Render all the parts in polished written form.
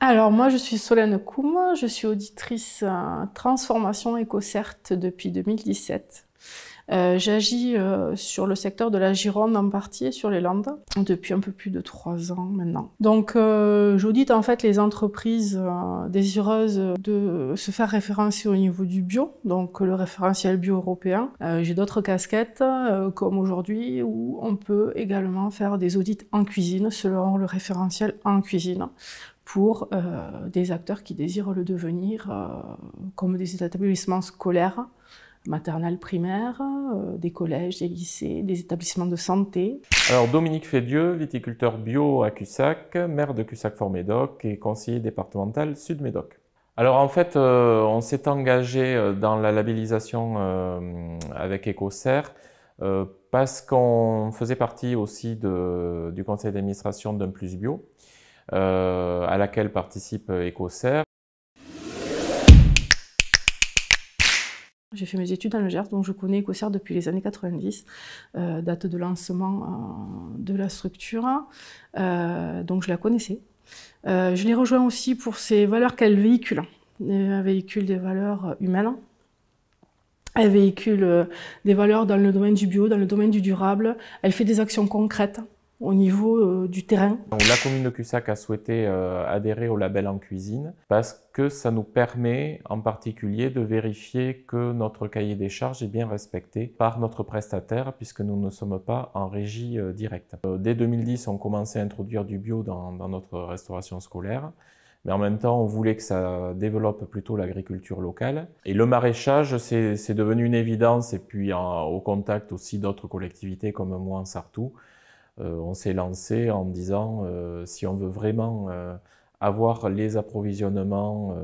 Alors moi je suis Solène Koum, je suis auditrice transformation EcoCert depuis 2017. J'agis sur le secteur de la Gironde en partie et sur les Landes depuis un peu plus de 3 ans maintenant. Donc j'audite en fait les entreprises désireuses de se faire référencer au niveau du bio, donc le référentiel bio européen. J'ai d'autres casquettes comme aujourd'hui où on peut également faire des audits en cuisine selon le référentiel en cuisine pour des acteurs qui désirent le devenir comme des établissements scolaires, maternelle primaire, des collèges, des lycées, des établissements de santé. Alors Dominique Fédieux, viticulteur bio à Cussac, maire de Cussac-Fort-Médoc et conseiller départemental Sud-Médoc. Alors en fait, on s'est engagé dans la labellisation avec EcoCert parce qu'on faisait partie aussi du conseil d'administration d'Un Plus Bio, à laquelle participe EcoCert. J'ai fait mes études dans le Gers, donc je connais EcoCert depuis les années 90, date de lancement de la structure, donc je la connaissais. Je l'ai rejoint aussi pour ses valeurs qu'elle véhicule. Elle véhicule des valeurs humaines, elle véhicule des valeurs dans le domaine du bio, dans le domaine du durable, elle fait des actions concrètes au niveau du terrain. La commune de Cussac a souhaité adhérer au label en cuisine parce que ça nous permet en particulier de vérifier que notre cahier des charges est bien respecté par notre prestataire puisque nous ne sommes pas en régie directe. Dès 2010, on commençait à introduire du bio dans notre restauration scolaire. Mais en même temps, on voulait que ça développe plutôt l'agriculture locale. Et le maraîchage, c'est devenu une évidence. Et puis, au contact aussi d'autres collectivités comme moi en Sarthoux, on s'est lancé en disant si on veut vraiment avoir les approvisionnements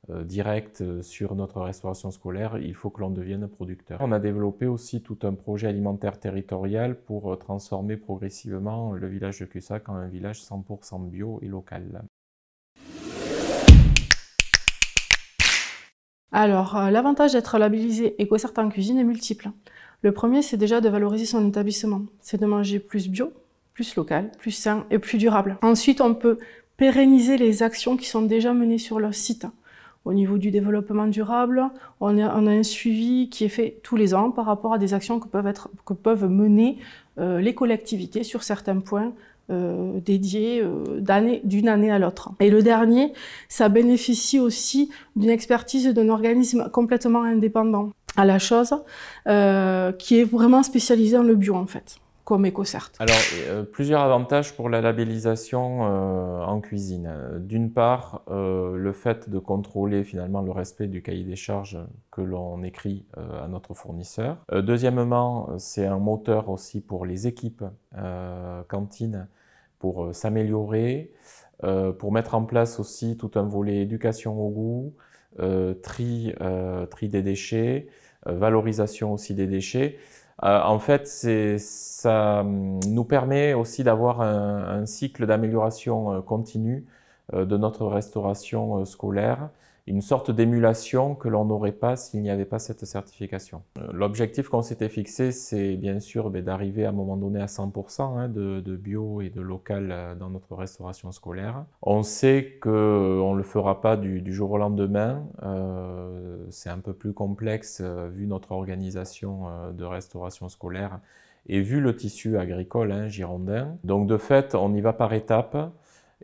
directs sur notre restauration scolaire, il faut que l'on devienne producteur. On a développé aussi tout un projet alimentaire territorial pour transformer progressivement le village de Cussac en un village 100% bio et local. Alors, l'avantage d'être labellisé EcoCert en cuisine est multiple. Le premier, c'est déjà de valoriser son établissement. C'est de manger plus bio, plus local, plus sain et plus durable. Ensuite, on peut pérenniser les actions qui sont déjà menées sur leur site. Au niveau du développement durable, on a un suivi qui est fait tous les ans par rapport à des actions que peuvent mener les collectivités sur certains points dédiés d'une année à l'autre. Et le dernier, ça bénéficie aussi d'une expertise d'un organisme complètement indépendant à la chose, qui est vraiment spécialisé dans le bio en fait, comme EcoCert. Alors, plusieurs avantages pour la labellisation en cuisine. D'une part, le fait de contrôler finalement le respect du cahier des charges que l'on écrit à notre fournisseur. Deuxièmement, c'est un moteur aussi pour les équipes cantines pour s'améliorer, pour mettre en place aussi tout un volet éducation au goût, tri des déchets, valorisation aussi des déchets. En fait, ça nous permet aussi d'avoir un cycle d'amélioration continue de notre restauration scolaire, une sorte d'émulation que l'on n'aurait pas s'il n'y avait pas cette certification. L'objectif qu'on s'était fixé, c'est bien sûr d'arriver à un moment donné à 100% de bio et de local dans notre restauration scolaire. On sait qu'on ne le fera pas du jour au lendemain, c'est un peu plus complexe vu notre organisation de restauration scolaire et vu le tissu agricole girondin. Donc de fait, on y va par étapes.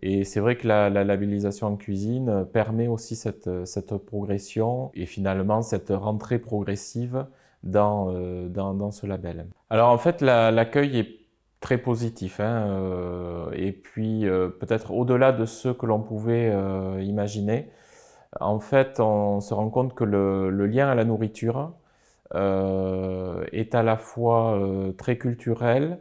Et c'est vrai que la labellisation en cuisine permet aussi cette progression et finalement cette rentrée progressive dans ce label. Alors en fait, l'accueil est très positif et puis peut-être au-delà de ce que l'on pouvait imaginer. En fait, on se rend compte que le lien à la nourriture est à la fois très culturel,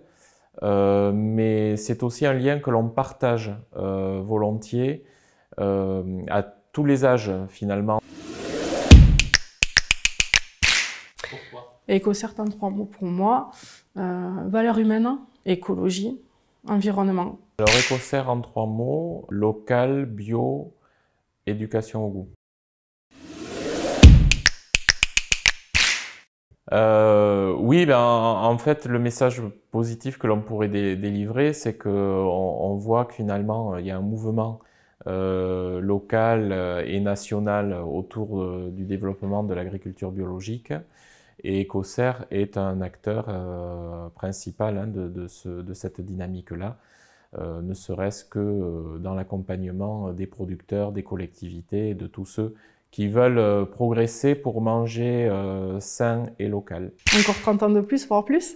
mais c'est aussi un lien que l'on partage volontiers à tous les âges finalement. Pourquoi ? EcoCert en 3 mots pour moi, valeurs humaines, écologie, environnement. Alors EcoCert en 3 mots, local, bio, éducation au goût. Oui, en fait, le message positif que l'on pourrait délivrer, c'est qu'on voit que finalement, il y a un mouvement locale et nationale autour du développement de l'agriculture biologique. Et Ecocer est un acteur principal hein, de cette dynamique-là, ne serait-ce que dans l'accompagnement des producteurs, des collectivités et de tous ceux qui veulent progresser pour manger sain et local. Encore 30 ans de plus, voire plus?